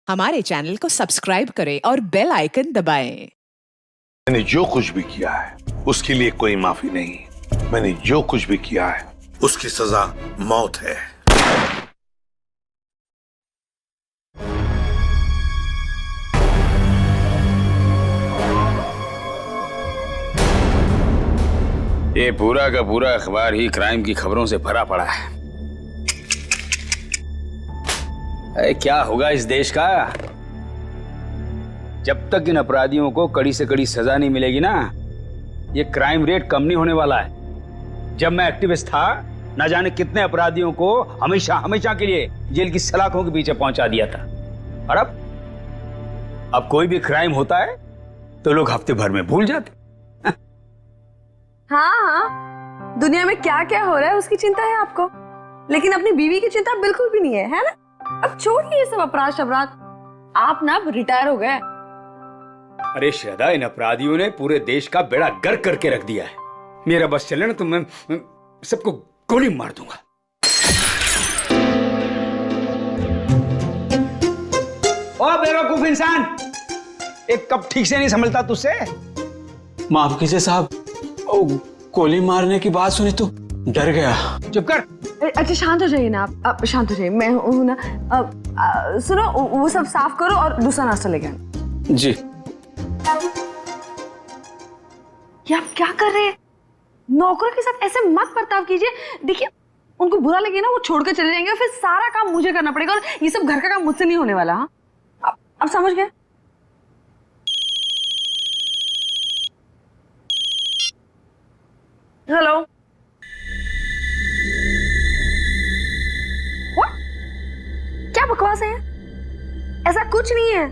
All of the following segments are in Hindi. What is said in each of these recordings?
हमारे चैनल को सब्सक्राइब करें और बेल आइकन दबाएं। मैंने जो कुछ भी किया है उसके लिए कोई माफी नहीं। मैंने जो कुछ भी किया है उसकी सजा मौत है। ये पूरा का पूरा अखबार ही क्राइम की खबरों से भरा पड़ा है। अरे क्या होगा इस देश का जब तक इन अपराधियों को कड़ी से कड़ी सजा नहीं मिलेगी ना। ये क्राइम रेट कम नहीं होने वाला है। जब मैं एक्टिविस्ट था न जाने कितने अपराधियों को हमेशा हमेशा के लिए जेल की सलाखों के पीछे पहुंचा दिया था। और अब कोई भी क्राइम होता है तो लोग हफ्ते भर में भूल जाते। हाँ, दुनिया में क्या क्या हो रहा है उसकी चिंता है आपको, लेकिन अपनी बीवी की चिंता बिल्कुल भी नहीं है ना? अब छोड़िए ये सब अपराध शबराध, आप ना रिटायर हो गए। अरे श्रद्धा, इन अपराधियों ने पूरे देश का बेड़ा गर्क करके रख दिया है। मेरा बस चले ना तो मैं सबको गोली मार दूंगा। ओ बेवकूफ इंसान, एक कप ठीक से नहीं संभलता तुझसे? माफ कीजिए साहब, गोली मारने की बात सुनी तो डर गया। चुप कर। अच्छा शांत हो जाइए ना आप शांत हो जाइए। मैं हूं ना। सुनो, वो सब साफ करो और दूसरा नाश्ता लेके आना। जी। ये आप क्या कर रहे हैं? नौकर के साथ ऐसे मत बर्ताव कीजिए। देखिए, उनको बुरा लगे ना, वो छोड़ कर चले जाएंगे, फिर सारा काम मुझे करना पड़ेगा और ये सब घर का काम मुझसे नहीं होने वाला। हाँ, आप समझ गए? हेलो। क्या बकवास है? ऐसा कुछ नहीं है।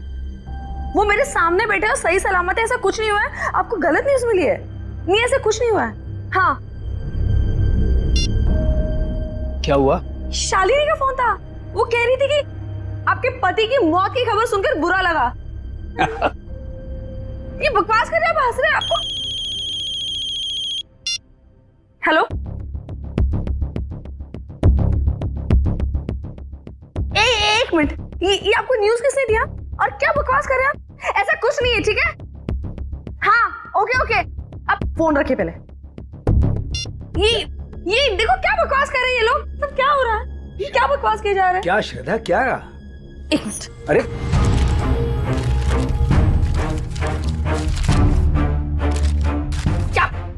वो मेरे सामने बैठे और सही सलामत है, ऐसा कुछ नहीं हुआ है। आपको गलत न्यूज़ मिली है। नहीं, ऐसा कुछ नहीं हुआ है। हाँ। क्या हुआ? शालिनी का फोन था। वो कह रही थी कि आपके पति की मौत की खबर सुनकर बुरा लगा। ये बकवास कर रहे हैं, आप हंस रहे हैं। आपको हेलो, एक मिनट, ये आपको न्यूज़ किसने दिया और क्या बकवास कर रहे हैं आप? ऐसा कुछ नहीं है, ठीक है? हाँ, ओके ओके, आप फोन रखिए पहले। ये देखो क्या बकवास कर रहे हैं ये लोग। सब क्या हो रहा है? ये क्या बकवास किया जा रहा है? क्या श्रद्धा, क्या? एक मिनट। अरे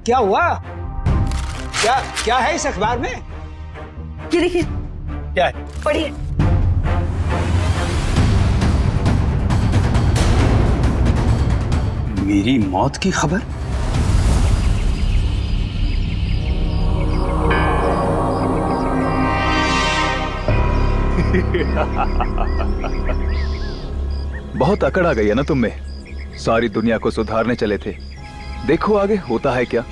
क्या हुआ? क्या है इस अखबार में? ये देखिए, क्या है? पढ़िए। मेरी मौत की खबर? बहुत अकड़ आ गई है ना तुम में। सारी दुनिया को सुधारने चले थे, देखो आगे होता है क्या।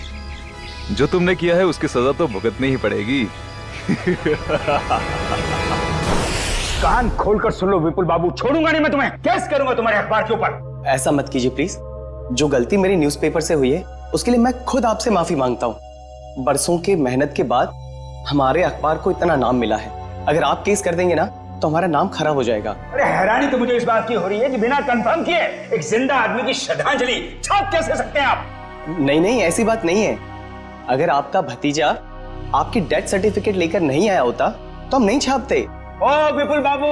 जो तुमने किया है उसकी सजा तो भुगतनी ही पड़ेगी। कान खोलकर सुन लो विपुल बाबू, छोड़ूंगा नहीं मैं तुम्हें। केस करूंगा तुम्हारे अखबार के ऊपर। ऐसा मत कीजिए प्लीज। जो गलती मेरी न्यूज़पेपर से हुई है उसके लिए मैं खुद आपसे माफी मांगता हूँ। बरसों के मेहनत के बाद हमारे अखबार को इतना नाम मिला है। अगर आप केस कर देंगे ना तो हमारा नाम खराब हो जाएगा। अरे हैरानी तो मुझे इस बात की हो रही है कि बिना कंफर्म किए एक जिंदा आदमी की श्रद्धांजलि छाप कैसे सकते हैं आप? नहीं, ऐसी बात नहीं है। अगर आपका भतीजा आपकी डेथ सर्टिफिकेट लेकर नहीं आया होता तो हम नहीं छापते। ओ विपुल बाबू,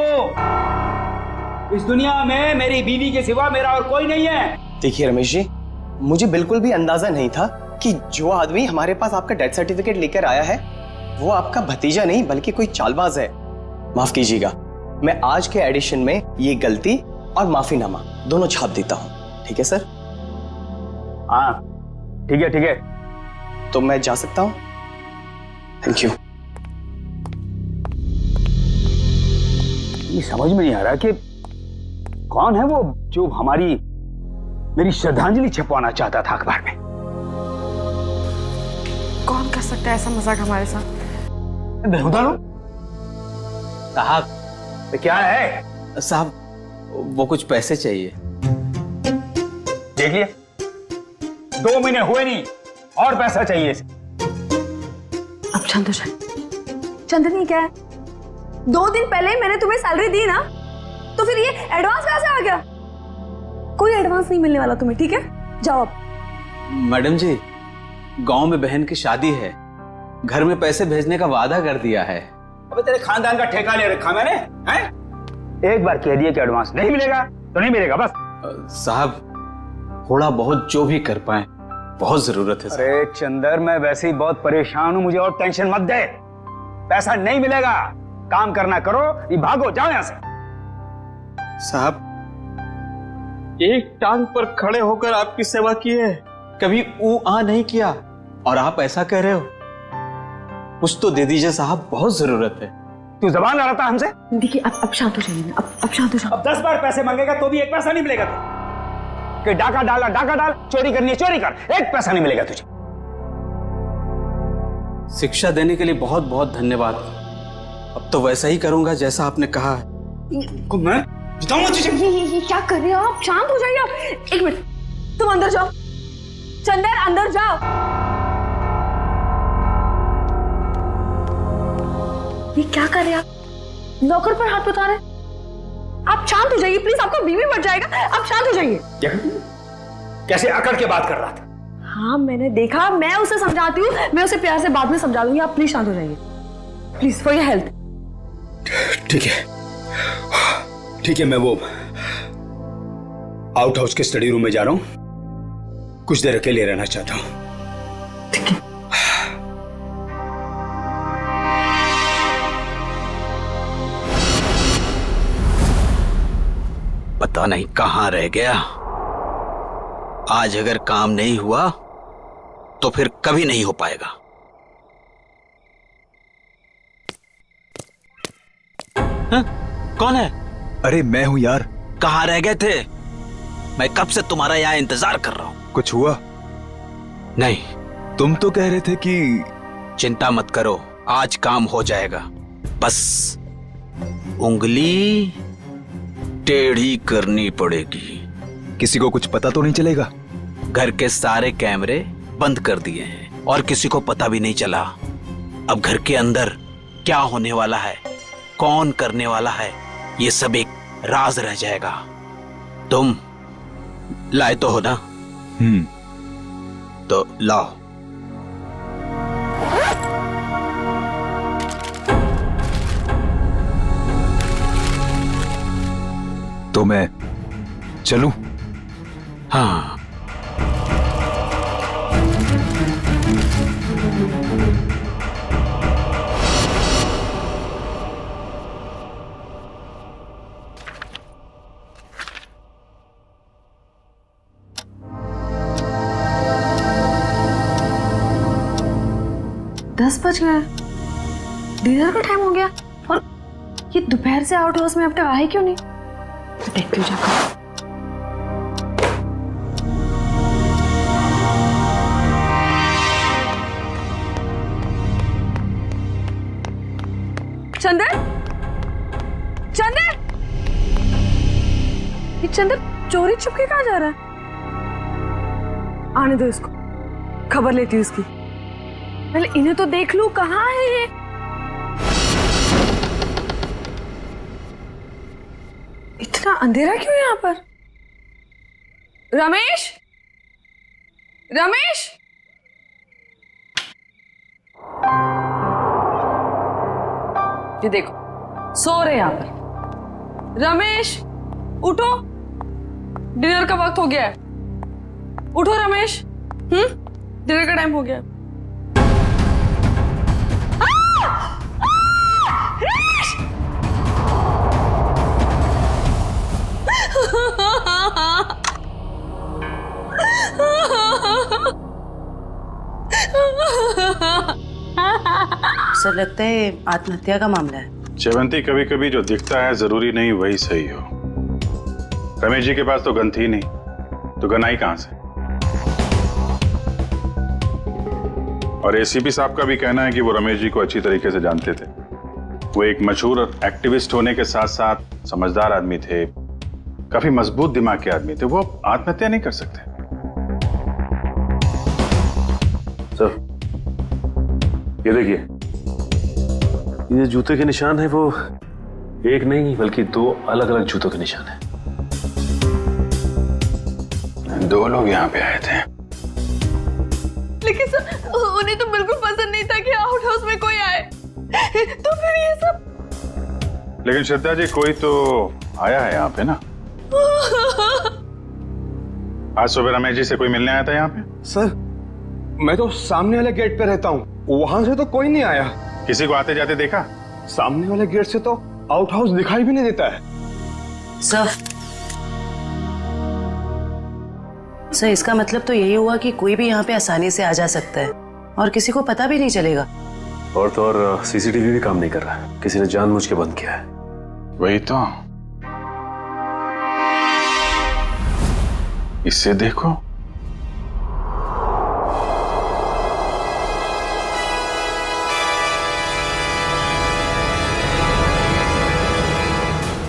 इस दुनिया में मेरी बीवी के सिवा मेरा और कोई नहीं है। देखिए रमेश जी, मुझे बिल्कुल भी अंदाजा नहीं था कि जो आदमी हमारे पास आपका डेथ सर्टिफिकेट लेकर आया है वो आपका भतीजा नहीं बल्कि कोई चालबाज है। माफ कीजिएगा, मैं आज के एडिशन में ये गलती और माफीनामा दोनों छाप देता हूँ। ठीक है सर? हाँ ठीक है। तो मैं जा सकता हूँ? Thank you. ये समझ में नहीं आ रहा कि कौन है वो जो मेरी श्रद्धांजलि छपवाना चाहता था अखबार में। कौन कर सकता है ऐसा मजाक हमारे साथ? साहब तो क्या है? साहब, वो कुछ पैसे चाहिए। देखिए, 2 महीने हुए नहीं और पैसा चाहिए इसे। अब शांत हो जाए। चंदनी क्या है? 2 दिन पहले मैंने तुम्हें सैलरी दी ना, तो फिर ये एडवांस एडवांस नहीं मिलने वाला तुम्हें, ठीक है? जाओ अब। मैडम जी, गांव में बहन की शादी है, घर में पैसे भेजने का वादा कर दिया है। अबे तेरे खानदान का ठेका ले रखा मैंने, हैं? एक बार कह दिया कि एडवांस नहीं मिलेगा तो नहीं मिलेगा, बस। साहब, थोड़ा बहुत जो भी कर पाए, बहुत जरूरत है साहब। अरे चंदर, मैं वैसे ही बहुत परेशान हूं, मुझे और टेंशन मत दे। पैसा नहीं मिलेगा, काम करना करो, ये भागो, जाओ यहां से। साहब, एक टांग पर खड़े होकर आपकी सेवा की है, कभी ऊ आ नहीं किया, और आप ऐसा कह रहे हो? कुछ तो दे दीजिए साहब, बहुत जरूरत है। तू जबान लड़ाता हमसे? देखिए अब शांत हो जाइए, अब शांत हो जाइए। अब 10 बार पैसे मांगेगा तो भी एक पैसा नहीं मिलेगा तुझे। कि डाका डाला डाका डाल, चोरी करनी है चोरी कर, एक पैसा नहीं मिलेगा तुझे। शिक्षा देने के लिए बहुत बहुत धन्यवाद। अब तो वैसा ही करूंगा जैसा आपने कहा है। मैं बताऊंगा तुझे। ये क्या कर रहे हो आप? शांत हो जाइए आप। एक मिनट, तुम अंदर जाओ। चंदर, अंदर जाओ। ये क्या कर रहे हैं आप? नौकर पर हाथ उठा रहे हैं। आप शांत हो जाइए प्लीज, आपका बीवी मर जाएगा। आप शांत हो जाइए। कैसे अकड़ के बात कर रहा था? हाँ मैंने देखा, मैं उसे समझाती हूँ, मैं उसे प्यार से बाद में समझा दूंगी। आप प्लीज शांत हो जाइए, प्लीज, फॉर योर हेल्थ। ठीक है, ठीक है, मैं वो आउट हाउस के स्टडी रूम में जा रहा हूं, कुछ देर अकेले रहना चाहता हूं। पता नहीं कहां रह गया। आज अगर काम नहीं हुआ तो फिर कभी नहीं हो पाएगा। हाँ? कौन है? अरे मैं हूं यार। कहां रह गए थे? मैं कब से तुम्हारा यहां इंतजार कर रहा हूं। कुछ हुआ? नहीं। तुम तो कह रहे थे कि चिंता मत करो, आज काम हो जाएगा। बस उंगली टेढ़ी करनी पड़ेगी। किसी को कुछ पता तो नहीं चलेगा? घर के सारे कैमरे बंद कर दिए हैं और किसी को पता भी नहीं चला। अब घर के अंदर क्या होने वाला है, कौन करने वाला है, ये सब एक राज रह जाएगा। तुम लाए तो हो ना? तो लाओ। तो मैं चलूं? हाँ। दस बज गए, डिनर का टाइम हो गया, और ये दोपहर से आउट हाउस में अब तक आए क्यों नहीं? देखती हूँ जाकर। चंदर, चंदर, ये चंदर चोरी छुपके कहाँ जा रहा है? आने दो इसको, खबर लेती हूँ इसकी। पहले इन्हें तो देख लूं, कहाँ है ये? इतना अंधेरा क्यों यहाँ पर? रमेश, रमेश, ये देखो सो रहे यहाँ पर। रमेश उठो, डिनर का वक्त हो गया है। उठो रमेश, डिनर का टाइम हो गया है। सर लगता है आत्महत्या का मामला है। चवंती, कभी कभी जो दिखता है जरूरी नहीं वही सही हो। रमेश जी के पास तो गन थी नहीं, तो गन आई कहां से? और एसीपी साहब का भी कहना है कि वो रमेश जी को अच्छी तरीके से जानते थे। वो एक मशहूर एक्टिविस्ट होने के साथ साथ समझदार आदमी थे, काफी मजबूत दिमाग के आदमी थे। वो आत्महत्या नहीं कर सकते। सर, ये देखिए, ये जूते के निशान है वो एक नहीं बल्कि दो अलग अलग जूतों के निशान है। 2 लोग यहाँ पे आए थे। लेकिन सर उन्हें तो बिल्कुल पसंद नहीं था कि आउट हाउस में कोई आए, तो फिर ये सब। लेकिन श्रद्धा जी, कोई तो आया है यहाँ पे ना। आज सुबह रमेश जी से कोई मिलने आया था यहाँ पे? सर मैं तो सामने वाले गेट पे रहता हूँ, वहां से तो कोई नहीं आया। किसी को आते जाते देखा? सामने वाले गेट से तो आउट हाउस दिखाई भी नहीं देता है। सर इसका मतलब तो यही हुआ कि कोई भी यहाँ पे आसानी से आ जा सकता है और किसी को पता भी नहीं चलेगा। और तो और सीसीटीवी भी काम नहीं कर रहा, किसी ने जानबूझ के बंद किया है। वही तो, इससे देखो।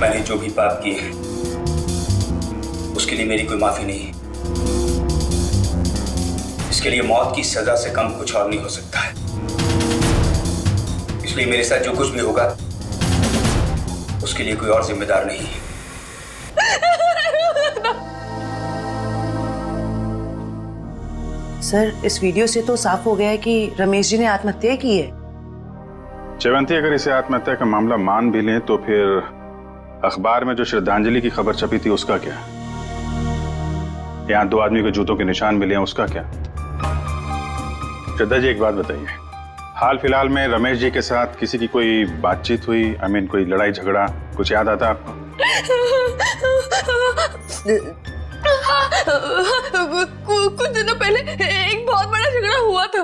मैंने जो भी पाप किए हैं उसके लिए मेरी कोई माफी नहीं है। इसके लिए मौत की सजा से कम कुछ और नहीं हो सकता है। इसलिए मेरे साथ जो कुछ भी होगा उसके लिए कोई और जिम्मेदार नहीं है। सर इस वीडियो से तो साफ हो गया है कि रमेश जी ने आत्महत्या की है। जयवंती, अगर इसे आत्महत्या का मामला मान भी लें तो फिर अखबार में जो श्रद्धांजलि की खबर छपी थी उसका क्या? यहाँ 2 आदमी के जूतों के निशान मिले हैं, उसका क्या? श्रद्धा जी, एक बात बताइए, हाल फिलहाल में रमेश जी के साथ किसी की कोई बातचीत हुई? कोई लड़ाई झगड़ा कुछ याद आता आपको? कुछ दिनों पहले एक बहुत बड़ा झगड़ा हुआ था।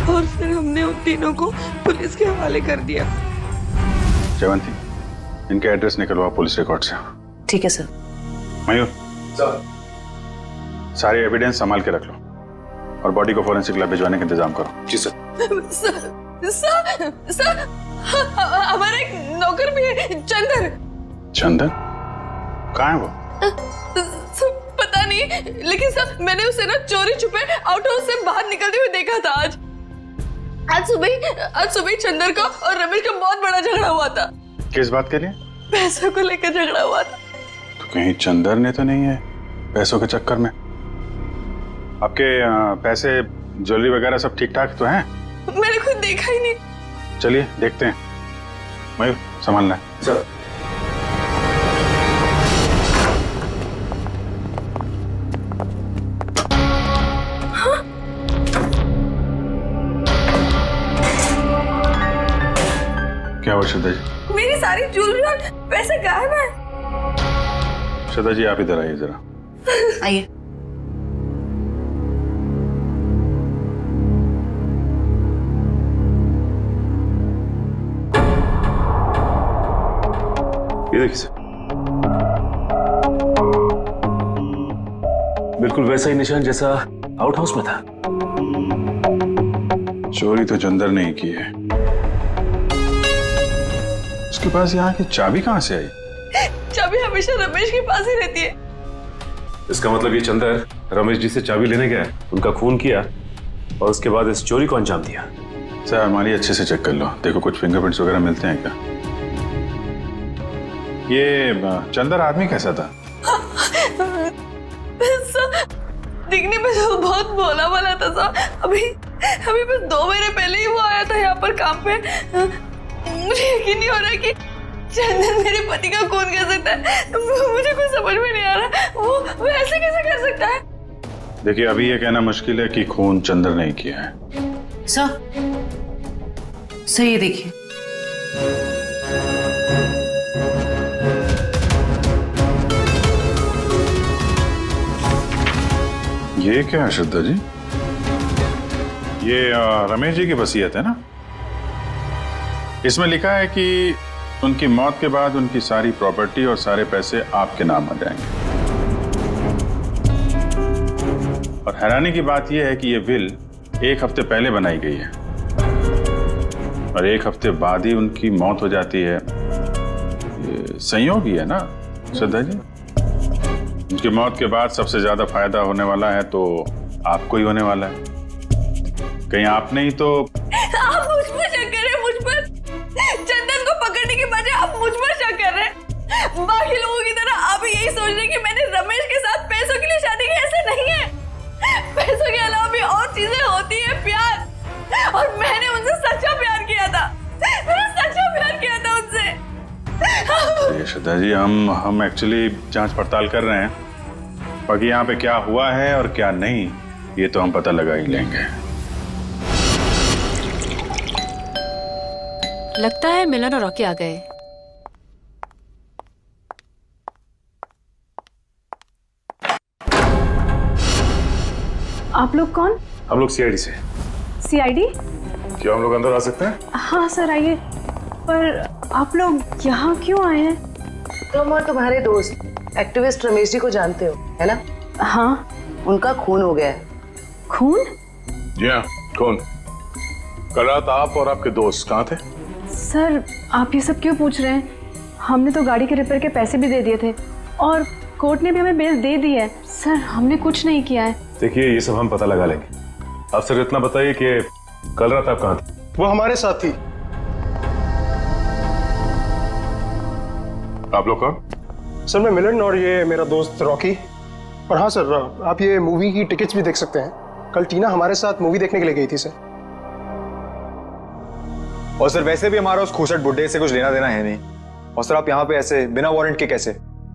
और फिर हमने उन तीनों को पुलिस के हवाले कर दिया। जयवंती, इनके एड्रेस निकलवाओ पुलिस रिकॉर्ड से। ठीक है सर। मयूर, सारे एविडेंस संभाल के रख लो और बॉडी को फोरेंसिक लैब भिजवाने का इंतजाम करो। जी सर। सर हमारा एक नौकर भी है, चंदन। चंदन? कहाँ है वो? पता नहीं, लेकिन सर मैंने उसे ना चोरी छुपे आउट हाउस से बाहर निकलते हुए देखा था। आज सुबह चंदन का और रमेश का बहुत बड़ा झगड़ा हुआ था। किस बात के लिए? पैसों को लेकर झगड़ा हुआ था। तो कहीं चंदन ने तो नहीं है पैसों के चक्कर में? आपके पैसे ज्वेलरी वगैरह सब ठीक ठाक तो हैं? मैंने खुद देखा ही नहीं। चलिए देखते हैं। मयूर, संभालना है। सर। क्या हुआ श्रद्धा जी? मेरी सारी ज्वेलरी और पैसे गायब है। श्रद्धा जी, आप इधर आइए जरा। आइए। ये देखिए सर, बिल्कुल वैसा ही निशान जैसा आउट हाउस में था। चोरी तो चंदन ने ही की है। उसके पास यहाँ की चाबी कहाँ से आई? चाबी हमेशा रमेश के पास ही रहती है। इसका मतलब ये चंदन रमेश जी से चाबी लेने गया, उनका खून किया और उसके बाद इस चोरी को अंजाम दिया। सर, हमारी अच्छे से चेक कर लो, देखो कुछ फिंगरप्रिंट्स वगैरह मिलते हैं क्या? ये चंदन आदमी कैसा था? दिखने में तो बहुत भोला वाला था सर। अभी बस 2 महीने पहले ही वो आया था यहाँ पर काम पे। मुझे यकीन नहीं हो रहा कि चंदन मेरे पति का खून कर सकता है। मुझे कुछ समझ में नहीं आ रहा, वो ऐसे कैसे कर सकता है? देखिए, अभी ये कहना मुश्किल है कि खून चंदन ने किया है। सर ये देखिए। ये क्या है श्रद्धा जी? ये रमेश जी की वसीयत है ना? इसमें लिखा है कि उनकी मौत के बाद उनकी सारी प्रॉपर्टी और सारे पैसे आपके नाम आ जाएंगे। और हैरानी की बात यह है कि यह विल 1 हफ्ते पहले बनाई गई है और 1 हफ्ते बाद ही उनकी मौत हो जाती है। ये संयोग ही है ना श्रद्धा जी? उनकी मौत के बाद सबसे ज्यादा फायदा होने वाला है तो आपको ही होने वाला है। कहीं आपने ही तो। आप मुझ पर शक कर रहे हैं, मुझ पर। चंदन को पकड़ने के बजाय आप मुझ पर शक कर रहे हैं। बाकी लोगों की तरह आप यही सोच रहे हैं कि मैंने रमेश के साथ पैसों के लिए शादी की। ऐसा नहीं है। पैसों के अलावा भी और चीजें होती है, प्यार। और मैंने उनसे सच्चा प्यार किया था। मैंने सच्चा प्यार किया था उनसे। श्रद्धा जी, हम एक्चुअली जांच पड़ताल कर रहे हैं। बाकी यहाँ पे क्या हुआ है और क्या नहीं, ये तो हम पता लगा ही लेंगे। लगता है मिलन और रॉकी आ गए। आप लोग कौन? हम लोग सीआईडी से। सीआईडी? क्यों हम लोग अंदर आ सकते हैं? हाँ सर, आइए। पर आप लोग यहाँ क्यों आए हैं? तुम और तुम्हारे दोस्त एक्टिविस्ट रमेश जी को जानते हो, है ना? हाँ। उनका खून हो गया है। खून? जी हाँ, कौन? कल रात आप और आपके दोस्त कहाँ थे? सर, आप ये सब क्यों पूछ रहे हैं? हमने तो गाड़ी के रिपेयर के पैसे भी दे दिए थे और कोर्ट ने भी हमें बेल दे दी है। सर, हमने कुछ नहीं किया है। देखिए, ये सब हम पता लगा लेंगे। आप सिर्फ इतना बताइए कि कल रात आप कहाँ थे? वो हमारे साथ थी। आप लोग कौन? सर, मैं मिलन और ये मेरा दोस्त रॉकी। और हाँ सर, आप ये मूवी की टिकट्स भी देख सकते हैं। कल टीना हमारे साथ मूवी देखने के लिए गई थी सर। और सर वैसे भी हमारा उस खूसट बुड्ढे से कुछ लेना देना है नहीं। और सर आप यहाँ पे ऐसे बिना वारंट के कैसे?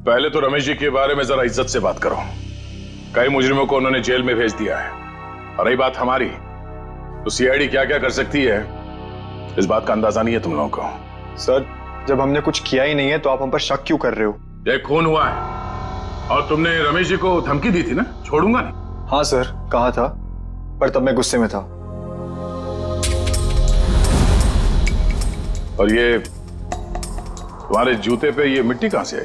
पहले तो रमेश जी के बारे में जरा इज्जत से बात करो। कई मुजरिमों को उन्होंने जेल में भेज दिया है। और रही बात हमारी, तो सीआईडी क्या क्या कर सकती है, इस बात का अंदाजा नहीं है तुम लोगों को। सर, जब हमने कुछ किया ही नहीं है तो आप हम पर शक क्यों कर रहे हो? ये खून हुआ है और तुमने रमेश जी को धमकी दी थी ना, छोड़ूंगा नहीं। हाँ सर, कहा था, पर तब मैं गुस्से में था। और ये तुम्हारे जूते पे ये मिट्टी कहां से आई?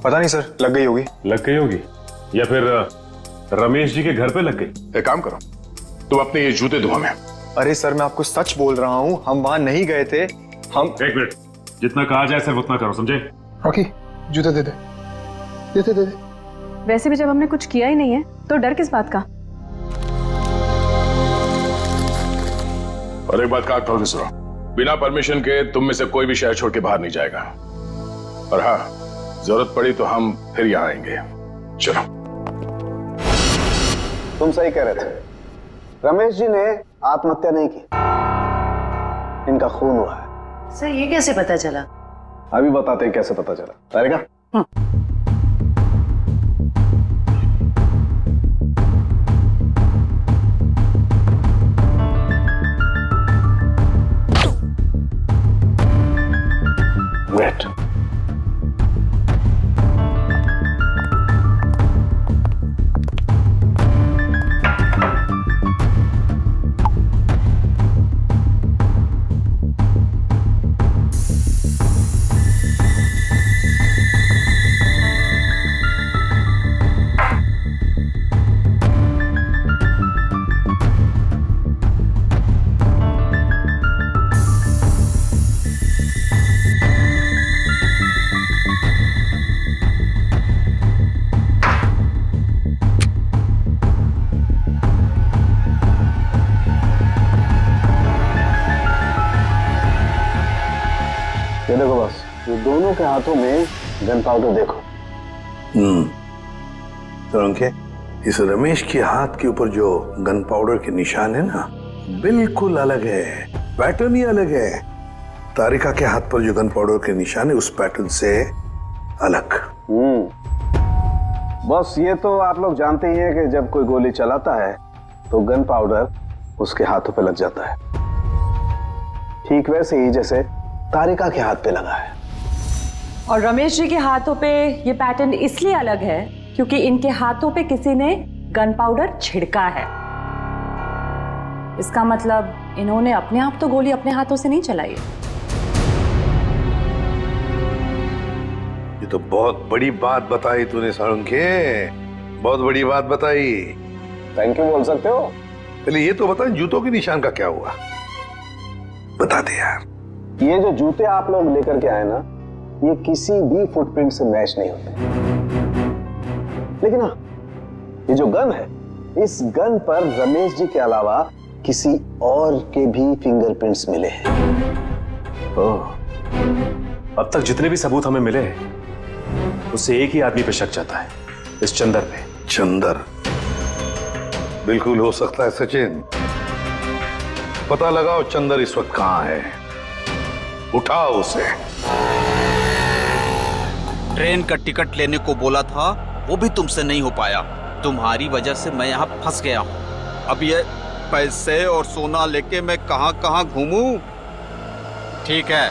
पता नहीं सर, लग गई होगी। लग गई होगी या फिर रमेश जी के घर पे लग गई। एक काम करो, तुम अपने ये जूते धो हमें। अरे सर, मैं आपको सच बोल रहा हूँ, हम वहां नहीं गए थे। हम एक मिनट, जितना कहा जाए सिर्फ उतना करो, समझे? रॉकी, जूते दे दे। दे दे। वैसे भी जब हमने कुछ किया ही नहीं है तो डर किस बात का? और एक बात कान खोल के सुनो, बिना परमिशन के तुम में से कोई भी शहर छोड़ के बाहर नहीं जाएगा। और हाँ, जरूरत पड़ी तो हम फिर यहाँ आएंगे। चलो। तुम सही कह रहे थे, रमेश जी ने आत्महत्या नहीं की, इनका खून हुआ है। सर, ये कैसे पता चला? अभी बताते हैं कैसे पता चला। तारिका, वेट। ये देखो बस, ये दोनों के हाथों में गन पाउडर देखो। तो अंके, इस रमेश के हाथ के ऊपर जो गन पाउडर के निशान है ना, बिल्कुल अलग है, पैटर्न ही अलग है। तारिका के हाथ पर जो गन पाउडर के निशान है उस पैटर्न से अलग। बस ये तो आप लोग जानते ही हैं कि जब कोई गोली चलाता है तो गन पाउडर उसके हाथों पे लग जाता है। ठीक वैसे ही जैसे तारिका के हाथ पे लगा है। और रमेश जी के हाथों पे ये पैटर्न इसलिए अलग है क्योंकि इनके हाथों पे किसी ने गन पाउडर छिड़का है। इसका मतलब इन्होंने अपने आप तो गोली अपने हाथों से नहीं चलाई। ये तो बहुत बड़ी बात बताई तूने सारंगे, बहुत बड़ी बात बताई। थैंक यू बोल सकते हो। पहले ये तो बता, जूतों के निशान का क्या हुआ, बता दे यार। ये जो जूते आप लोग लेकर के आए ना, ये किसी भी फुटप्रिंट से मैच नहीं होते। लेकिन हाँ, ये जो गन है इस गन पर रमेश जी के अलावा किसी और के भी फिंगरप्रिंट्स मिले हैं। ओह, अब तक जितने भी सबूत हमें मिले हैं उससे एक ही आदमी पे शक जाता है, इस चंदर पे। चंदर? बिल्कुल हो सकता है सचिन। पता लगाओ चंदर इस वक्त कहां है, उठाओ उसे। ट्रेन का टिकट लेने को बोला था, वो भी तुमसे नहीं हो पाया। तुम्हारी वजह से मैं यहाँ फंस गया हूँ। अब ये पैसे और सोना लेके मैं कहाँ कहाँ घूमूं? ठीक है,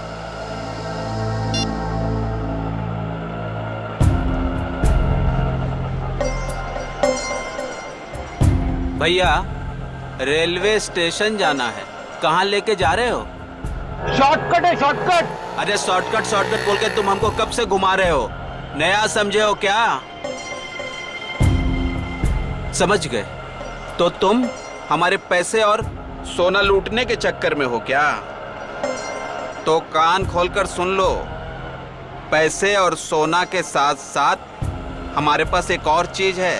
भैया रेलवे स्टेशन जाना है। कहाँ लेके जा रहे हो? शॉर्टकट है, शॉर्टकट। अरे शॉर्टकट शॉर्टकट बोल के तुम हमको कब से घुमा रहे हो? नया समझे हो क्या? समझ गए? तो तुम हमारे पैसे और सोना लूटने के चक्कर में हो क्या? तो कान खोलकर सुन लो, पैसे और सोना के साथ साथ हमारे पास एक और चीज है।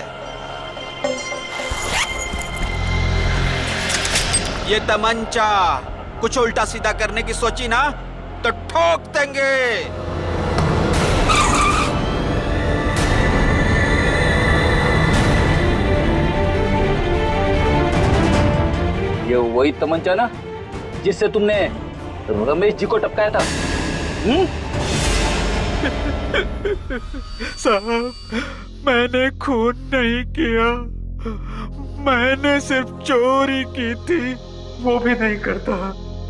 ये तमंचा। कुछ उल्टा सीधा करने की सोची ना तो ठोक देंगे। ये वही तमंचा ना जिससे तुमने रमेश जी को टपकाया था? साहब, मैंने खून नहीं किया, मैंने सिर्फ चोरी की थी। वो भी नहीं करता।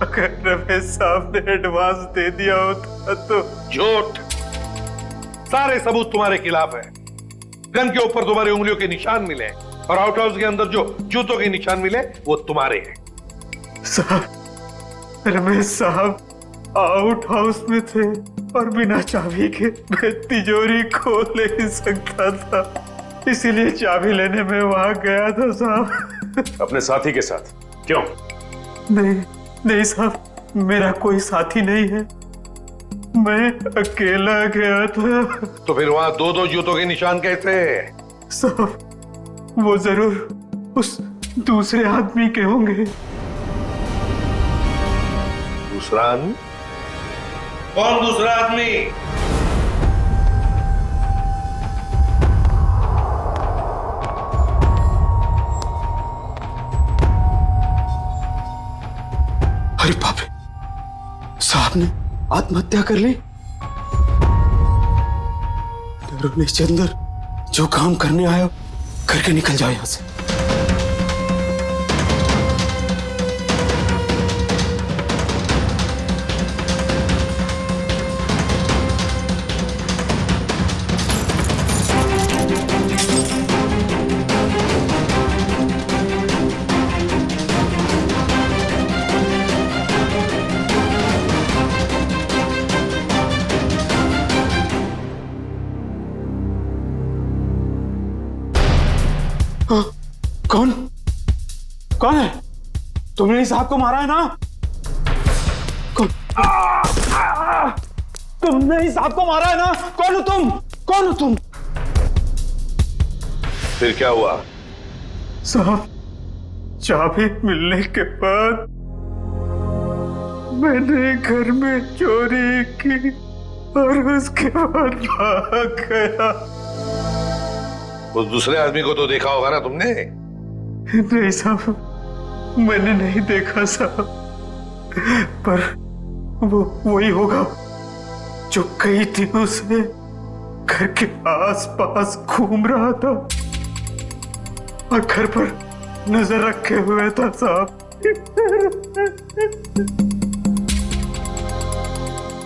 अगर रमेश साहब ने एडवांस दे दिया होता तो। झूठ। सारे सबूत तुम्हारे खिलाफ है। गन के ऊपर तुम्हारी उंगलियों के निशान मिले और आउट हाउस के अंदर जो जूतों के निशान मिले वो तुम्हारे हैं। साहब, रमेश साहब आउट हाउस में थे और बिना चाबी के मैं तिजोरी खोल नहीं सकता था, इसीलिए चाबी लेने में वहां गया था साहब। अपने साथी के साथ? क्यों? नहीं साहब, मेरा कोई साथी नहीं है, मैं अकेला गया था। तो फिर वहां दो दो जूतों के निशान कैसे? साहब, वो जरूर उस दूसरे आदमी के होंगे। दूसरा आदमी? कौन दूसरा आदमी? अरे बाप रे, साहब ने आत्महत्या कर ली। रमेश चंदर जो काम करने आया करके निकल जाओ यहां से। कौन कौन है? तुमने इस साहब को मारा है ना? कौन? तुमने इस साहब को मारा है ना? कौन हो तुम? कौन हो तुम? फिर क्या हुआ? साहब, चाबी मिलने के बाद मैंने घर में चोरी की और उसके बाद भाग गया। उस दूसरे आदमी को तो देखा होगा ना तुमने? नहीं साहब, मैंने नहीं देखा साहब, पर वो वही होगा जो कई दिनों से घर के आसपास घूम रहा था और घर पर नजर रखे हुए था साहब।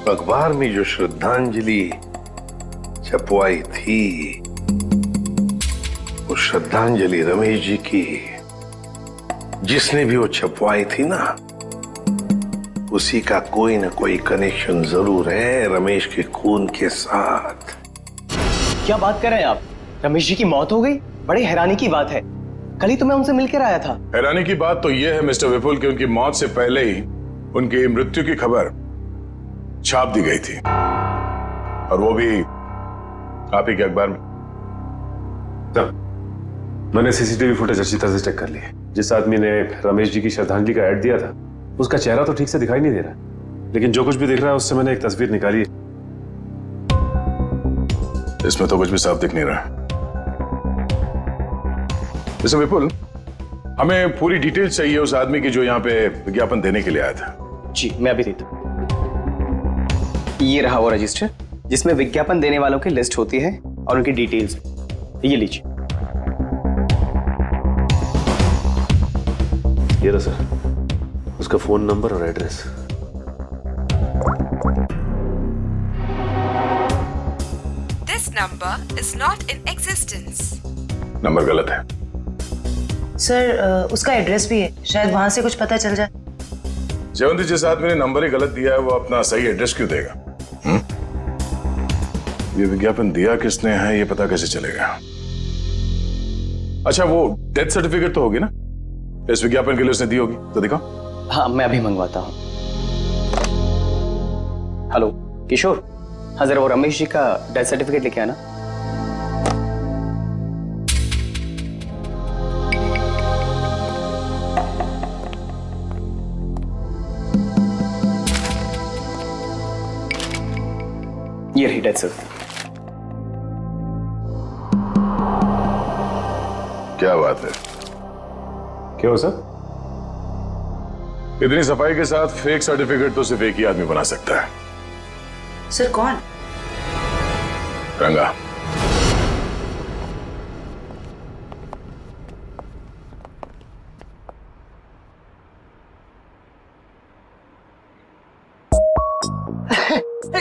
अखबार में जो श्रद्धांजलि छपवाई थी, वो श्रद्धांजलि रमेश जी की, जिसने भी वो छपवाई थी ना, उसी का कोई ना कोई कनेक्शन जरूर है रमेश के खून के साथ। क्या बात कर रहे हैं आप? रमेश जी की मौत हो गई? बड़ी हैरानी की बात है। कल ही तो मैं उनसे मिलकर आया था। हैरानी की बात तो यह है मिस्टर विपुल कि उनकी मौत से पहले ही उनकी मृत्यु की खबर छाप दी गई थी, और वो भी आप ही के अखबार में। मैंने सीसीटीवी फुटेज अच्छी तरह से चेक कर ली है। जिस आदमी ने रमेश जी की श्रद्धांजलि का ऐड दिया था उसका चेहरा तो ठीक से दिखाई नहीं दे रहा, लेकिन जो कुछ भी दिख रहा है उससे मैंने एक तस्वीर निकाली है। इसमें तो कुछ भी साफ दिख नहीं रहा। जैसे विपुल, हमें पूरी डिटेल चाहिए उस आदमी की जो यहाँ पे विज्ञापन देने के लिए आया था। जी मैं अभी देता हूँ। ये रहा वो रजिस्टर जिसमें विज्ञापन देने वालों की लिस्ट होती है और उनकी डिटेल्स। ये लीजिए। ये रहा सर, उसका फोन नंबर और address. This number is not in existence. Number गलत है। सर उसका एड्रेस भी है, शायद वहां से कुछ पता चल जाए। जयवंती, जिस आदमी ने नंबर ही गलत दिया है वो अपना सही एड्रेस क्यों देगा? ये विज्ञापन दिया किसने है ये पता कैसे चलेगा? अच्छा, वो डेथ सर्टिफिकेट तो होगी ना इस विज्ञापन के लिए उसने दी होगी, तो दिखाओ। हाँ मैं अभी मंगवाता हूँ। हेलो किशोर, हाँ जरा वो रमेश जी का डेथ सर्टिफिकेट लेके आना। ये रही डेथ सर्टिफिकेट। क्या बात है? क्यों सर? इतनी सफाई के साथ फेक सर्टिफिकेट तो सिर्फ एक ही आदमी बना सकता है। सर कौन? रंगा।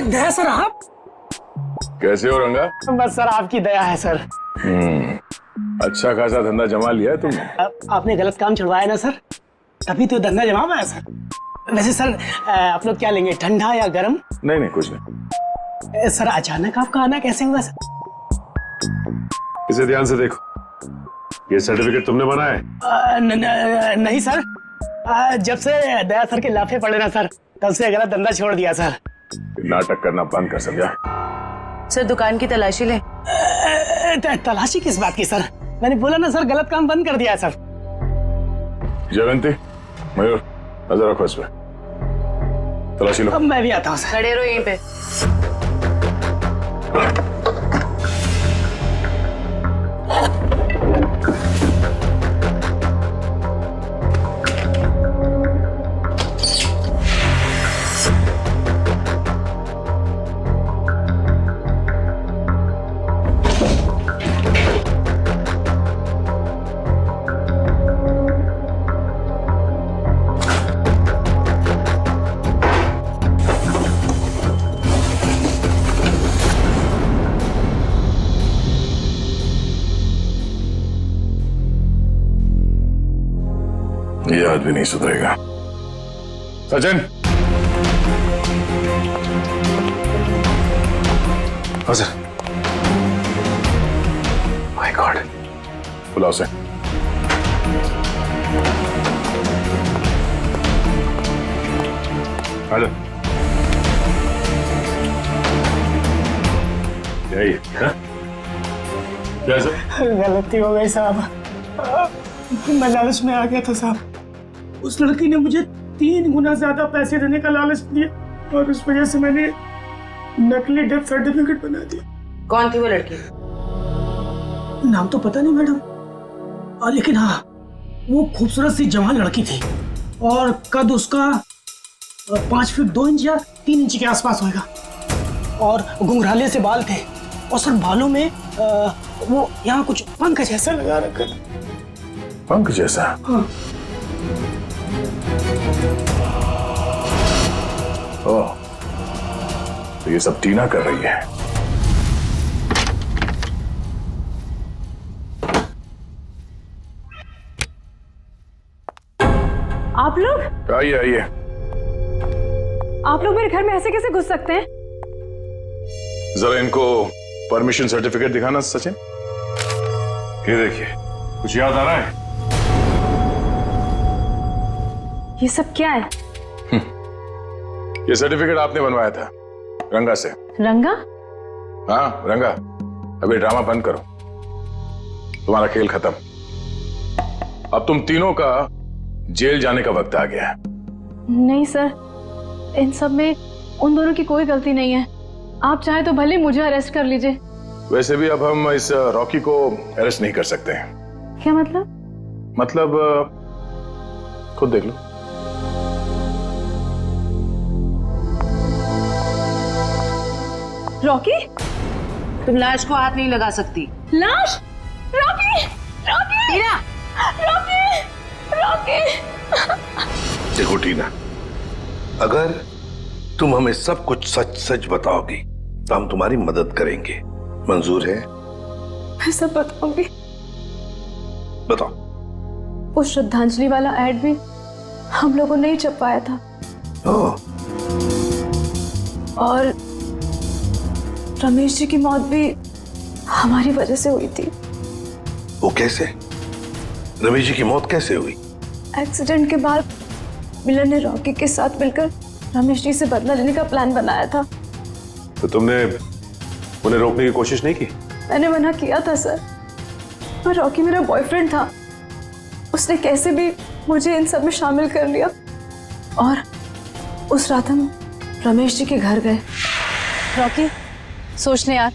दया सर, आप कैसे हो रंगा? बस सर आपकी दया है सर। अच्छा खासा धंधा जमा लिया है तुमने। आपने गलत काम छुड़वाया ना सर, तभी तो धंधा जमा हुआ है सर। वैसे सर आप लोग क्या लेंगे, ठंडा या गर्म? नहीं कुछ नहीं। सर अचानक आपका आना कैसे हुआ सर? इसे ध्यान से देखो, ये सर्टिफिकेट तुमने बनाया है? नहीं सर, जब से दया सर के लाफे पड़े ना सर, तब से गलत धंधा छोड़ दिया सर। नाटक करना बंद कर, समझा? सर दुकान की तलाशी ले। तलाशी किस बात की सर? मैंने बोला ना सर, गलत काम बंद कर दिया है सर। जयवंती, मयूर, नजर रखो इस पे, तलाशी लो। अब मैं भी आता हूँ सर। खड़े रहो यहीं पे। ये आदमी नहीं सुधरेगा। सचिन, हाँ सर। माय गॉड, बुलाओ से। हेलो, यही है? गलती हो गई साहब, मैं लालच में आ गया था साहब। उस लड़की ने मुझे 3 गुना ज्यादा पैसे देने का लालच दिया और उस वजह से मैंने नकली डेथ सर्टिफिकेट बना दिया। कौन थी वो लड़की? नाम तो पता नहीं मैडम, लेकिन हाँ वो खूबसूरत सी जवान लड़की थी और कद उसका 5 फीट 2 इंच या 3 इंच के आसपास होगा और घुंघराले से बाल थे और सर बालों में वो यहाँ कुछ पंख जैसा लगा रखा। पंख जैसा? हाँ। ओह, तो ये सब टीना कर रही है। आप लोग? आइए आइए। आप लोग मेरे घर में ऐसे कैसे घुस सकते हैं? जरा इनको परमिशन सर्टिफिकेट दिखाना सचिन। ये देखिए, कुछ याद आ रहा है? ये सब क्या है? ये सर्टिफिकेट आपने बनवाया था रंगा से। रंगा? हाँ रंगा, अभी ड्रामा बंद करो, तुम्हारा खेल खत्म। अब तुम तीनों का जेल जाने का वक्त आ गया है। नहीं सर, इन सब में उन दोनों की कोई गलती नहीं है। आप चाहे तो भले मुझे अरेस्ट कर लीजिए। वैसे भी अब हम इस रॉकी को अरेस्ट नहीं कर सकते हैं। क्या मतलब? मतलब खुद देख लो। रॉकी, तुम लाश को हाथ नहीं लगा सकती। लाश? रॉकी, रॉकी, टीना, रॉकी, रॉकी। देखो टीना, अगर तुम हमें सब कुछ सच सच बताओगी तो हम तुम्हारी मदद करेंगे। मंजूर है? मैं सब बताऊंगी। बताओ। वो श्रद्धांजलि वाला एड भी हम लोगों ने ही छपवाया था। और रमेश जी की मौत भी हमारी वजह से हुई थी। वो कैसे? रमेश जी की मौत कैसे हुई? एक्सीडेंट के बाद मिलन ने रॉकी के साथ मिलकर रमेश जी से बदला लेने का प्लान बनाया था। तो तुमने उन्हें रोकने की कोशिश नहीं की? मैंने मना किया था सर, पर रॉकी मेरा बॉयफ्रेंड था। उसने कैसे भी मुझे इन सब में शामिल कर लिया और उस रात हम रमेश जी के घर गए। रॉकी, सोच ले यार,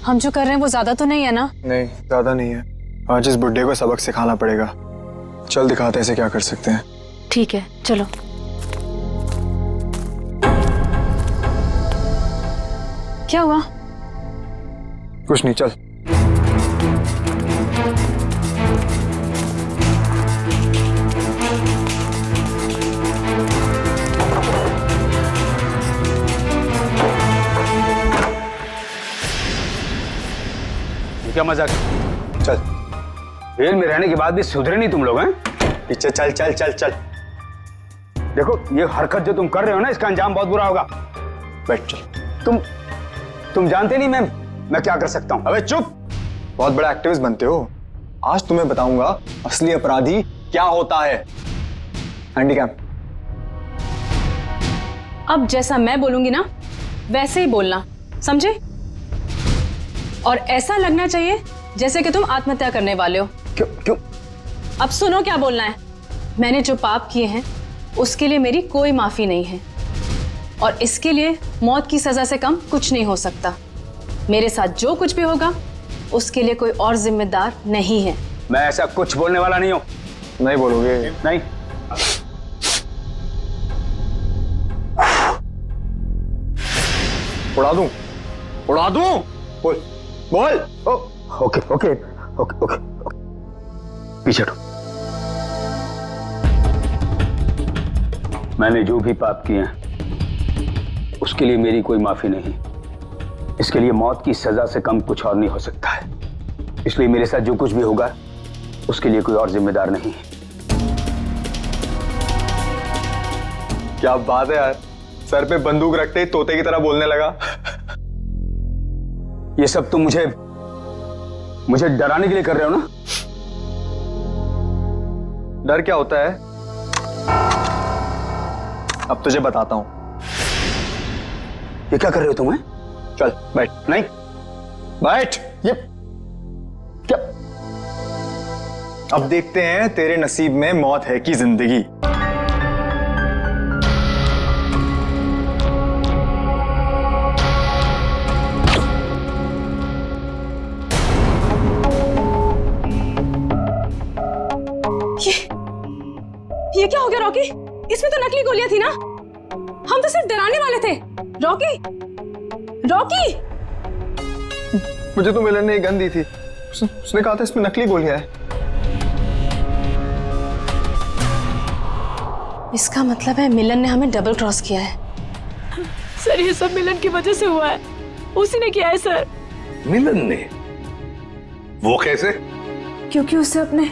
हम जो कर रहे हैं वो ज्यादा तो नहीं है ना? नहीं, ज्यादा नहीं है। आज इस बुड्ढे को सबक सिखाना पड़ेगा। चल दिखाते हैं इसे क्या कर सकते हैं। ठीक है, चलो। क्या हुआ? कुछ नहीं, चल। क्या मजाक? चल। जेल में रहने के बाद भी सुधरे नहीं तुम लोग हैं? पीछे चल चल चल चल। देखो, ये हरकत जो तुम कर रहे हो ना, इसका अंजाम बहुत बुरा होगा। बैठ चल। तुम जानते नहीं मैं क्या कर सकता हूं। अबे चुप! बहुत बड़ा एक्टिविस्ट बनते हो। आज तुम्हें बताऊंगा असली अपराधी क्या होता है। हैंडीकैम। अब जैसा मैं बोलूंगी ना वैसे ही बोलना, समझे? और ऐसा लगना चाहिए जैसे कि तुम आत्महत्या करने वाले हो। क्यों क्यों? अब सुनो क्या बोलना है। मैंने जो पाप किए हैं उसके लिए मेरी कोई माफी नहीं है, और इसके लिए मौत की सजा से कम कुछ नहीं हो सकता। मेरे साथ जो कुछ भी होगा उसके लिए कोई और जिम्मेदार नहीं है। मैं ऐसा कुछ बोलने वाला नहीं हूं। नहीं बोलोगे? नहीं। उड़ा दूं? उड़ा दूं? बोल बोल। ओके ओके ओके ओके, पीछे हटो। मैंने जो भी पाप किए हैं उसके लिए मेरी कोई माफी नहीं। इसके लिए मौत की सजा से कम कुछ और नहीं हो सकता है। इसलिए मेरे साथ जो कुछ भी होगा उसके लिए कोई और जिम्मेदार नहीं। क्या बात है यार, सर पे बंदूक रखते ही तोते की तरह बोलने लगा। ये सब तुम मुझे डराने के लिए कर रहे हो ना? डर क्या होता है अब तुझे बताता हूं। ये क्या कर रहे हो तुम? चल बैठ। नहीं बैठ। ये क्या? अब देखते हैं तेरे नसीब में मौत है कि जिंदगी। ये क्या हो गया रॉकी? इसमें तो नकली गोलियां थी ना? हम तो सिर्फ डराने वाले थे। Rocky, Rocky! मुझे तो मिलन ने गन दी थी। उसने कहा था इसमें नकली गोलियां हैं। इसका मतलब है मिलन ने हमें डबल क्रॉस किया है। सर, ये सब मिलन की वजह से हुआ है। उसी ने किया है सर। मिलन ने? वो कैसे? क्योंकि उसे अपने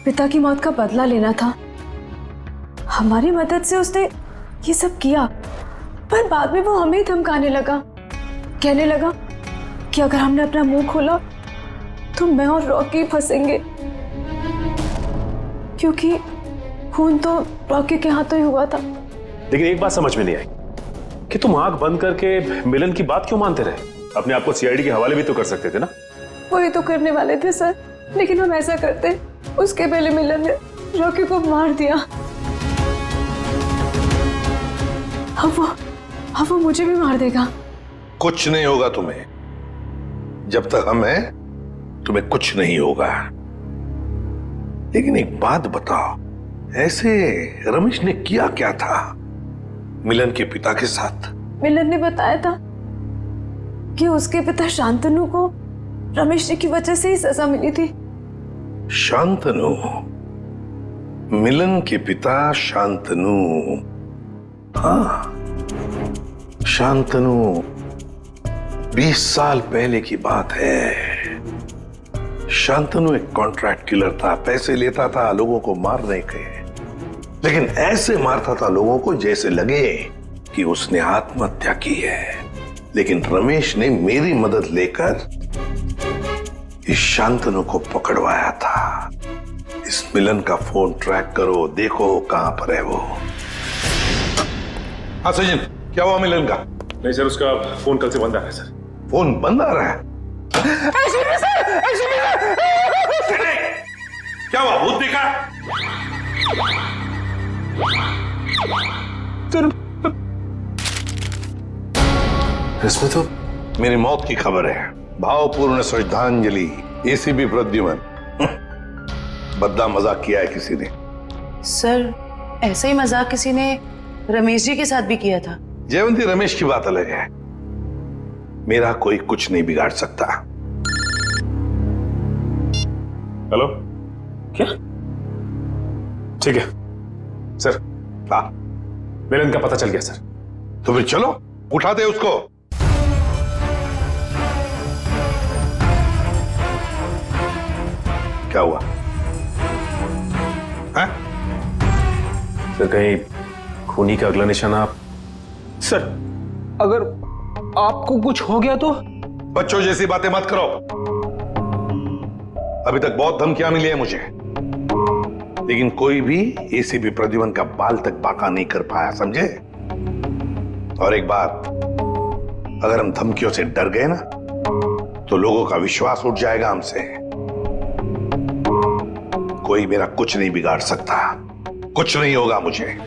पिता की मौत का बदला लेना था। हमारी मदद से उसने ये सब किया, पर बाद में वो हमें ही धमकाने लगा। कहने लगा कि अगर हमने अपना मुंह खोला तो मैं और रॉकी फंसेंगे, क्योंकि खून तो रॉकी के हाथों ही हुआ था। लेकिन एक बात समझ में नहीं आई कि तुम आंख बंद करके मिलन की बात क्यों मानते रहे? अपने आप को सीआईडी के हवाले भी तो कर सकते थे ना? वही तो करने वाले थे सर, लेकिन हम ऐसा करते उसके पहले मिलन ने रॉकी को मार दिया। अब वो मुझे भी मार देगा। कुछ नहीं होगा तुम्हें, जब तक हम हैं तुम्हें कुछ नहीं होगा। लेकिन एक बात बताओ, ऐसे रमेश ने किया क्या था मिलन के पिता के साथ? मिलन ने बताया था कि उसके पिता शांतनु को रमेश जी की वजह से ही सजा मिली थी। शांतनु? मिलन के पिता शांतनु? हाँ, शांतनु 20 साल पहले की बात है। शांतनु एक कॉन्ट्रैक्ट किलर था, पैसे लेता था लोगों को मारने के, लेकिन ऐसे मारता था लोगों को जैसे लगे कि उसने आत्महत्या की है। लेकिन रमेश ने मेरी मदद लेकर इस शांतनु को पकड़वाया था। इस मिलन का फोन ट्रैक करो, देखो कहां पर है वो। हाँ सचिन, क्या हुआ मिलन का? नहीं सर, उसका फोन कल से बंद आ रहा है सर। फोन बंद आ रहा है? क्या हुआ, भूत दिखा? इसमें तो मेरी मौत की खबर है। भावपूर्ण श्रद्धांजलि, एसीपी प्रद्युमन। बद्दा मजाक किया है किसी ने। सर, ऐसा ही मजाक किसी ने रमेश जी के साथ भी किया था। जयवंती, रमेश की बात अलग है। मेरा कोई कुछ नहीं बिगाड़ सकता। हेलो, क्या? ठीक है सर। हाँ, मिलन का पता चल गया सर। तो फिर चलो उठा दे उसको। क्या हुआ? है? सर, कहीं खूनी का अगला निशाना आप? सर, अगर आपको कुछ हो गया तो? बच्चों जैसी बातें मत करो। अभी तक बहुत धमकियां मिली है मुझे, लेकिन कोई भी एसीपी प्रद्युमन का बाल तक बाका नहीं कर पाया, समझे? और एक बात, अगर हम धमकियों से डर गए ना तो लोगों का विश्वास उठ जाएगा हमसे। कोई मेरा कुछ नहीं बिगाड़ सकता, कुछ नहीं होगा मुझे।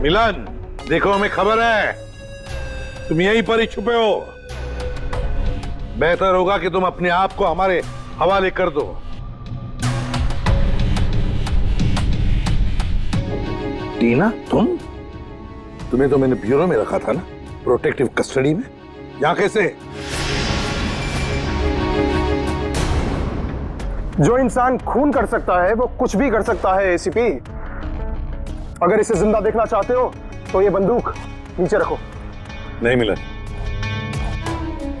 मिलन, देखो हमें खबर है तुम यहीं पर ही छुपे हो। बेहतर होगा कि तुम अपने आप को हमारे हवाले कर दो। टीना, तुम्हें तो मैंने ब्यूरो में रखा था ना, प्रोटेक्टिव कस्टडी में। यहां कैसे? जो इंसान खून कर सकता है वो कुछ भी कर सकता है एसीपी। अगर इसे जिंदा देखना चाहते हो तो ये बंदूक नीचे रखो। नहीं मिलन,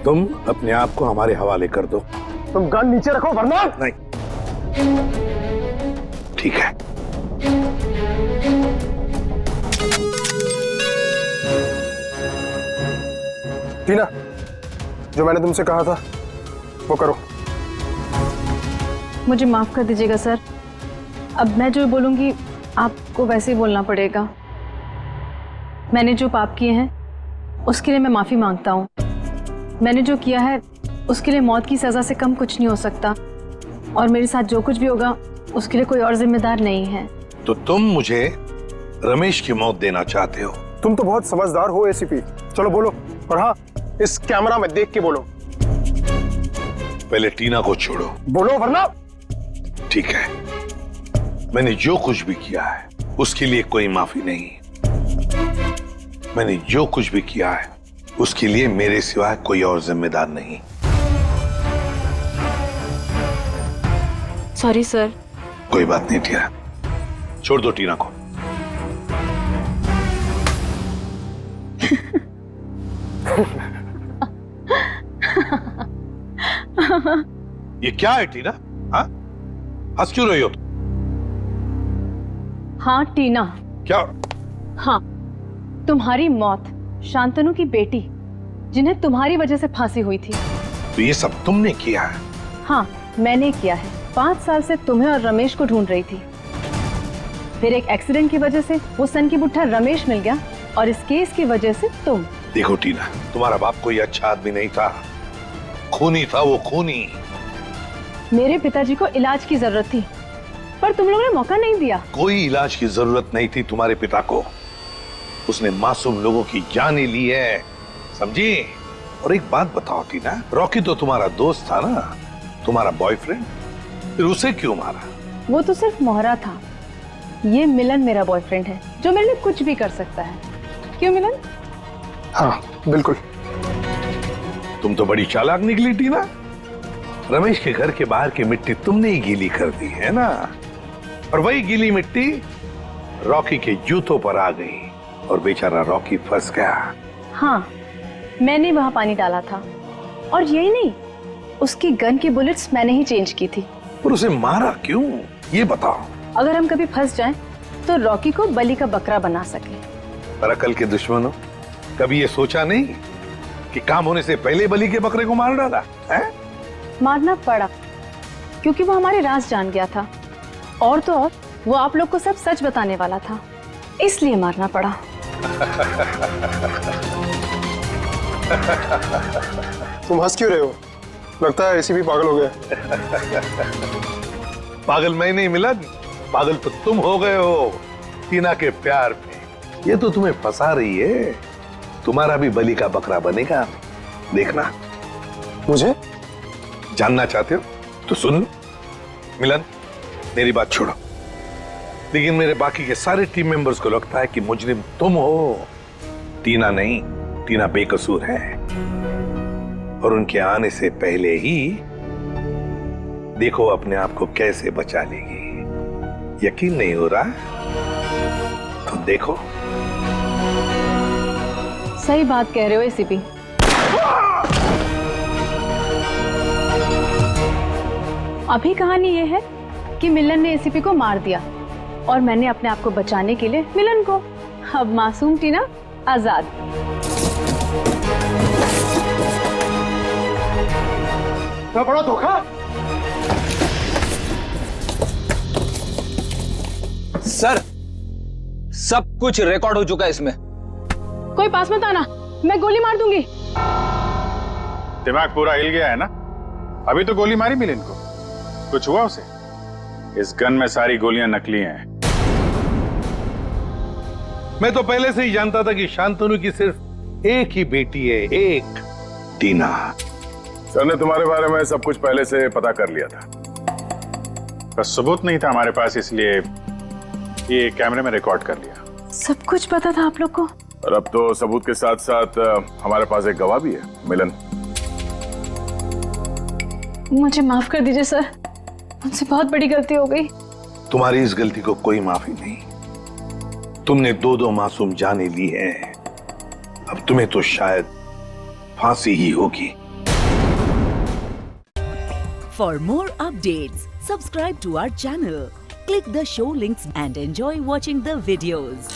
तुम अपने आप को हमारे हवाले कर दो। तुम गन नीचे रखो वरना। नहीं, ठीक है। टीना, जो मैंने तुमसे कहा था वो करो। मुझे माफ कर दीजिएगा सर, अब मैं जो बोलूंगी आपको वैसे ही बोलना पड़ेगा। मैंने जो पाप किए हैं उसके लिए मैं माफी मांगता हूँ। मैंने जो किया है उसके लिए मौत की सजा से कम कुछ नहीं हो सकता, और मेरे साथ जो कुछ भी होगा उसके लिए कोई और जिम्मेदार नहीं है। तो तुम मुझे रमेश की मौत देना चाहते हो? तुम तो बहुत समझदार हो एसीपी। चलो बोलो, और हाँ, इस कैमरा में देख के बोलो। पहले टीना को छोड़ो। बोलो वरना। ठीक है, मैंने जो कुछ भी किया है उसके लिए कोई माफी नहीं। मैंने जो कुछ भी किया है उसके लिए मेरे सिवाय कोई और जिम्मेदार नहीं। Sorry sir. कोई बात नहीं टीना, छोड़ दो टीना को। ये क्या है टीना? हाँ, हंस क्यों रही हो? हाँ टीना। क्या? हाँ, तुम्हारी मौत शांतनु की बेटी जिन्हें तुम्हारी वजह से फांसी हुई थी। तो ये सब तुमने किया है? हाँ, मैंने किया है। 5 साल से तुम्हें और रमेश को ढूंढ रही थी। फिर एक एक्सीडेंट की वजह से वो सन की बुट्ठा रमेश मिल गया, और इस केस की वजह से तुम। देखो टीना, तुम्हारा बाप कोई अच्छा आदमी नहीं था, खूनी था वो, खूनी। मेरे पिताजी को इलाज की जरूरत थी, पर तुम लोगों ने मौका नहीं दिया। कोई इलाज की जरूरत नहीं थी तुम्हारे पिता को, उसने मासूम लोगों की जानें ली है, समझी? और एक बात बताओ टीना, रॉकी तो तुम्हारा दोस्त था ना, तुम्हारा बॉयफ्रेंड, फिर उसे क्यों मारा? वो तो सिर्फ मोहरा था, ये मिलन मेरा बॉयफ्रेंड है जो मेरे लिए कुछ भी कर सकता है। क्यों मिलन? हाँ बिल्कुल। तुम तो बड़ी चालाक निकली टीना। रमेश के घर के बाहर की मिट्टी तुमने ही गीली कर दी है ना, और वही गीली मिट्टी रॉकी के जूतों पर आ गई और बेचारा रॉकी फंस गया। हाँ, मैंने वहां पानी डाला था, और यही नहीं, उसकी गन की बुलेट्स मैंने ही चेंज की थी। पर उसे मारा क्यों, ये बताओ। अगर हम कभी फंस जाएं, तो रॉकी को बलि का बकरा बना सके। पर अकल के दुश्मनों, कभी ये सोचा नहीं कि काम होने से पहले बलि के बकरे को मार डाला है? मारना पड़ा क्योंकि वो हमारे राज जान गया था, और तो और वो आप लोग को सब सच बताने वाला था, इसलिए मारना पड़ा। तुम हंस क्यों रहे हो? लगता है एसीपी पागल हो गया। पागल मैं नहीं मिलन, पागल तो तुम हो गए हो टीना के प्यार में। ये तो तुम्हें फंसा रही है, तुम्हारा भी बलि का बकरा बनेगा, देखना। मुझे जानना चाहते हो तो सुन लो। मिलन, मेरी बात छोड़ो, लेकिन मेरे बाकी के सारे टीम मेंबर्स को लगता है कि मुजरिम तुम हो, टीना नहीं। टीना बेकसूर है, और उनके आने से पहले ही देखो अपने आप को कैसे बचा लेगी। यकीन नहीं हो रहा तो देखो। सही बात कह रहे हो एसीपी। अभी कहानी ये है कि मिलन ने एसीपी को मार दिया, और मैंने अपने आप को बचाने के लिए मिलन को। अब मासूम टीना आजाद। क्या बड़ा धोखा। सर, सब कुछ रिकॉर्ड हो चुका है इसमें। कोई पास मत आना, मैं गोली मार दूंगी। दिमाग पूरा हिल गया है ना? अभी तो गोली मारी मिलिन को, कुछ हुआ उसे? इस गन में सारी गोलियां नकली हैं। मैं तो पहले से ही जानता था कि शांतनु की सिर्फ एक ही बेटी है, एक, टीना। सर ने तुम्हारे बारे में सब कुछ पहले से पता कर लिया था, बस सबूत नहीं था हमारे पास, इसलिए ये कैमरे में रिकॉर्ड कर लिया। सब कुछ पता था आप लोग को? और अब तो सबूत के साथ साथ हमारे पास एक गवाह भी है, मिलन। मुझे माफ कर दीजिए सर, मुझसे बहुत बड़ी गलती हो गई। तुम्हारी इस गलती को कोई माफी नहीं। तुमने दो मासूम जाने ली है, अब तुम्हें तो शायद फांसी ही होगी। For more updates, subscribe to our channel, click the show links and enjoy watching the videos.